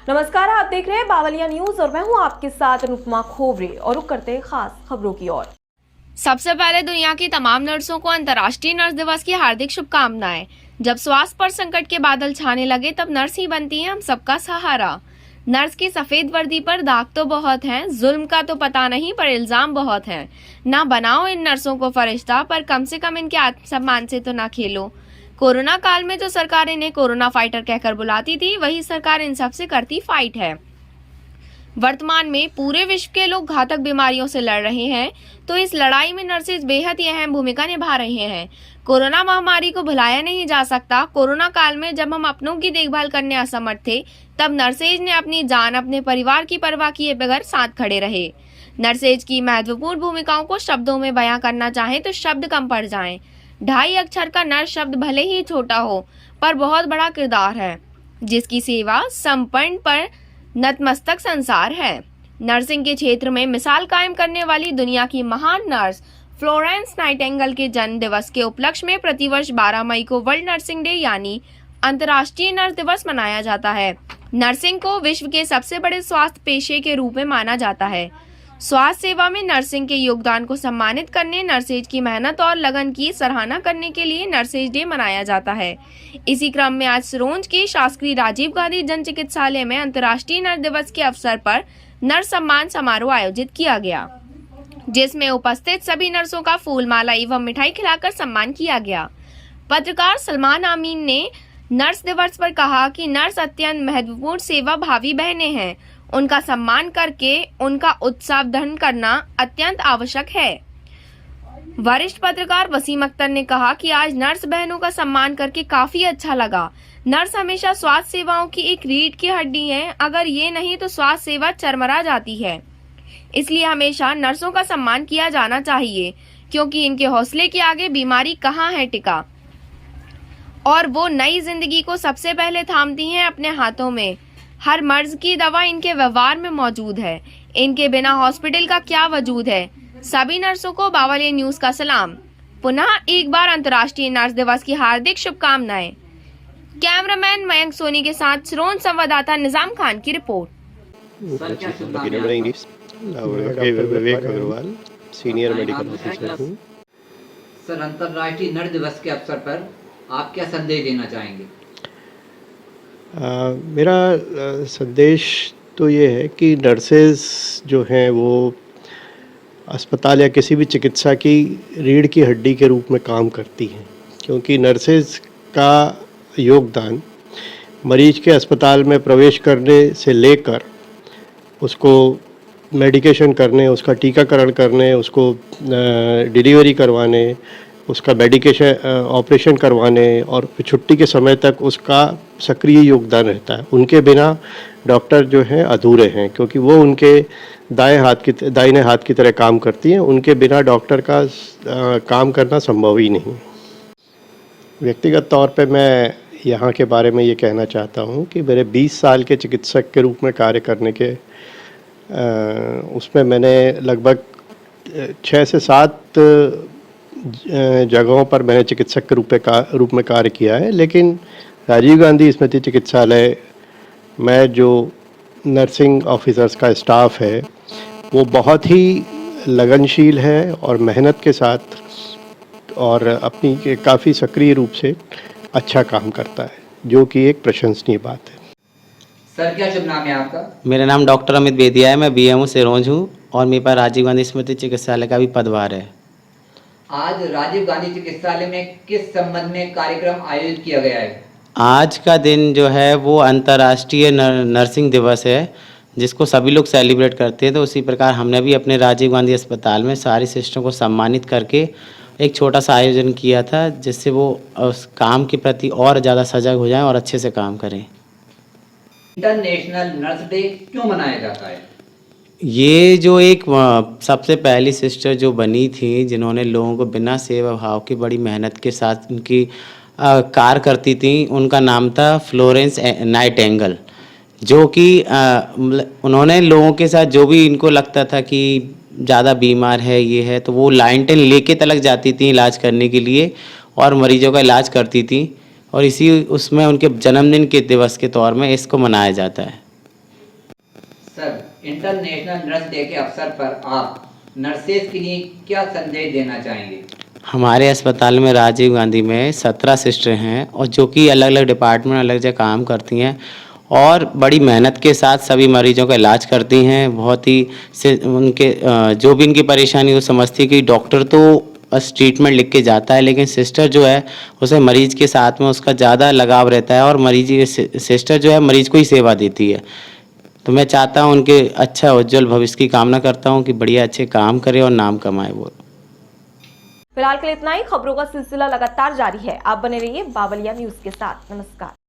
नमस्कार, आप देख रहे हैं बावलिया न्यूज और मैं हूं आपके साथ अनुपमा खोवरे और रुक करते हैं खास खबरों की ओर। सबसे पहले दुनिया की तमाम नर्सों को अंतर्राष्ट्रीय नर्स दिवस की हार्दिक शुभकामनाएं। जब स्वास्थ्य पर संकट के बादल छाने लगे तब नर्स ही बनती हैं हम सबका सहारा। नर्स की सफेद वर्दी पर दाग तो बहुत हैं, जुल्म का तो पता नहीं पर इल्जाम बहुत हैं। ना बनाओ इन नर्सों को फरिश्ता, पर कम से कम इनके आत्मसम्मान से तो ना खेलो। कोरोना काल में जो सरकार इन्हें कोरोना फाइटर कहकर बुलाती थी, वही सरकार इन सबसे करती फाइट है। वर्तमान में पूरे विश्व के लोग घातक बीमारियों से लड़ रहे हैं, तो इस लड़ाई में नर्सेज बेहद ही अहम भूमिका निभा रहे हैं। कोरोना महामारी को भुलाया नहीं जा सकता। कोरोना काल में जब हम अपनों की देखभाल करने असमर्थ थे, तब नर्सेज ने अपनी जान, अपने परिवार की परवाह किए बगैर साथ खड़े रहे। नर्सेज की महत्वपूर्ण भूमिकाओं को शब्दों में बयां करना चाहें तो शब्द कम पड़ जाएं। 2.5 अक्षर का नर्स शब्द भले ही छोटा हो, पर बहुत बड़ा किरदार है, जिसकी सेवा संपन्न पर नतमस्तक संसार है। नर्सिंग के क्षेत्र में मिसाल कायम करने वाली दुनिया की महान नर्स फ्लोरेंस नाइटिंगेल के जन्म दिवस के उपलक्ष्य में प्रतिवर्ष 12 मई को वर्ल्ड नर्सिंग डे यानी अंतर्राष्ट्रीय नर्स दिवस मनाया जाता है। नर्सिंग को विश्व के सबसे बड़े स्वास्थ्य पेशे के रूप में माना जाता है। स्वास्थ्य सेवा में नर्सिंग के योगदान को सम्मानित करने, नर्सेज की मेहनत और लगन की सराहना करने के लिए नर्सेज डे मनाया जाता है। इसी क्रम में आज सिरोंज के शासकीय राजीव गांधी जन चिकित्सालय में अंतर्राष्ट्रीय नर्स दिवस के अवसर पर नर्स सम्मान समारोह आयोजित किया गया, जिसमें उपस्थित सभी नर्सों का फूलमाला एवं मिठाई खिलाकर सम्मान किया गया। पत्रकार सलमान आमीन ने नर्स दिवस पर कहा कि नर्स अत्यंत महत्वपूर्ण सेवा भावी बहनें हैं। उनका सम्मान करके उनका उत्साहवर्धन करना अत्यंत आवश्यक है। वरिष्ठ पत्रकार वसीम अख्तर ने कहा कि आज नर्स बहनों का सम्मान करके काफी अच्छा लगा। नर्स हमेशा स्वास्थ्य सेवाओं की एक रीढ़ की हड्डी है। अगर ये नहीं तो स्वास्थ्य सेवा चरमरा जाती है। इसलिए हमेशा नर्सों का सम्मान किया जाना चाहिए, क्योंकि इनके हौसले के आगे बीमारी कहाँ है टिका, और वो नई जिंदगी को सबसे पहले थामती हैं अपने हाथों में। हर मर्ज की दवा इनके व्यवहार में मौजूद है। इनके बिना हॉस्पिटल का क्या वजूद है। सभी नर्सों को बावलिया न्यूज का सलाम। पुनः एक बार अंतर्राष्ट्रीय नर्स दिवस की हार्दिक शुभकामनाएं। कैमरामैन मयंक सोनी के साथ सिरोंज संवाददाता निजाम खान की रिपोर्ट। विवेक अग्रवाल, सीनियर मेडिकल ऑफिसर हूँ। सर, अंतर्राष्ट्रीय नर्स दिवस के अवसर पर आप क्या संदेश देना चाहेंगे? मेरा संदेश तो ये है कि नर्सेज जो हैं वो अस्पताल या किसी भी चिकित्सा की रीढ़ की हड्डी के रूप में काम करती हैं, क्योंकि नर्सेज का योगदान मरीज के अस्पताल में प्रवेश करने से लेकर उसको मेडिकेशन करने, उसका टीकाकरण करने, उसको डिलीवरी करवाने, उसका मेडिकेशन ऑपरेशन करवाने और छुट्टी के समय तक उसका सक्रिय योगदान रहता है। उनके बिना डॉक्टर जो हैं अधूरे हैं, क्योंकि वो उनके दाहिने हाथ की तरह काम करती हैं। उनके बिना डॉक्टर का काम करना संभव ही नहीं। व्यक्तिगत तौर पे मैं यहाँ के बारे में ये कहना चाहता हूँ कि मेरे 20 साल के चिकित्सक के रूप में कार्य करने के उसमें मैंने लगभग 6 से 7 जगहों पर मैंने चिकित्सक के रूप में कार्य किया है। लेकिन राजीव गांधी स्मृति चिकित्सालय में जो नर्सिंग ऑफिसर्स का स्टाफ है वो बहुत ही लगनशील है और मेहनत के साथ और अपनी काफ़ी सक्रिय रूप से अच्छा काम करता है, जो कि एक प्रशंसनीय बात है। सर, क्या शुभ नाम है आपका? मेरा नाम डॉक्टर अमित बेदिया है। मैं बीएमओ सिरोंज हूँ और मेरे पास राजीव गांधी स्मृति चिकित्सालय का भी पदभार है। आज राजीव गांधी चिकित्सालय में किस संबंध में कार्यक्रम आयोजित किया गया है? आज का दिन जो है वो अंतर्राष्ट्रीय नर्सिंग दिवस है, जिसको सभी लोग सेलिब्रेट करते हैं। तो उसी प्रकार हमने भी अपने राजीव गांधी अस्पताल में सारी सिस्टरों को सम्मानित करके एक छोटा सा आयोजन किया था, जिससे वो उस काम के प्रति और ज़्यादा सजग हो जाएं और अच्छे से काम करें। इंटरनेशनल नर्स डे क्यों मनाया जाता है? ये जो एक सबसे पहली सिस्टर जो बनी थी, जिन्होंने लोगों को बिना सेवा भाव की बड़ी मेहनत के साथ उनकी कार्य करती थी, उनका नाम था फ्लोरेंस नाइटिंगेल, जो कि उन्होंने लोगों के साथ जो भी इनको लगता था कि ज़्यादा बीमार है ये है, तो वो लाइनटेन लेके तलक जाती थी इलाज करने के लिए और मरीजों का इलाज करती थी। और इसी उसमें उनके जन्मदिन के दिवस के तौर में इसको मनाया जाता है। इंटरनेशनल नर्स डे के अवसर पर आप नर्सेज के लिए क्या संदेश देना चाहेंगे? हमारे अस्पताल में राजीव गांधी में 17 सिस्टर हैं और जो कि अलग अलग डिपार्टमेंट अलग जगह काम करती हैं और बड़ी मेहनत के साथ सभी मरीजों का इलाज करती हैं। बहुत ही उनके जो भी इनकी परेशानी वो समझती है कि डॉक्टर तो बस ट्रीटमेंट लिख के जाता है, लेकिन सिस्टर जो है उसे मरीज के साथ में उसका ज़्यादा लगाव रहता है और सिस्टर जो है मरीज को ही सेवा देती है। तो मैं चाहता हूँ उनके अच्छा उज्जवल भविष्य की कामना करता हूँ कि बढ़िया अच्छे काम करे और नाम कमाए वो। फिलहाल के लिए इतना ही। खबरों का सिलसिला लगातार जारी है, आप बने रहिए बावलिया न्यूज के साथ। नमस्कार।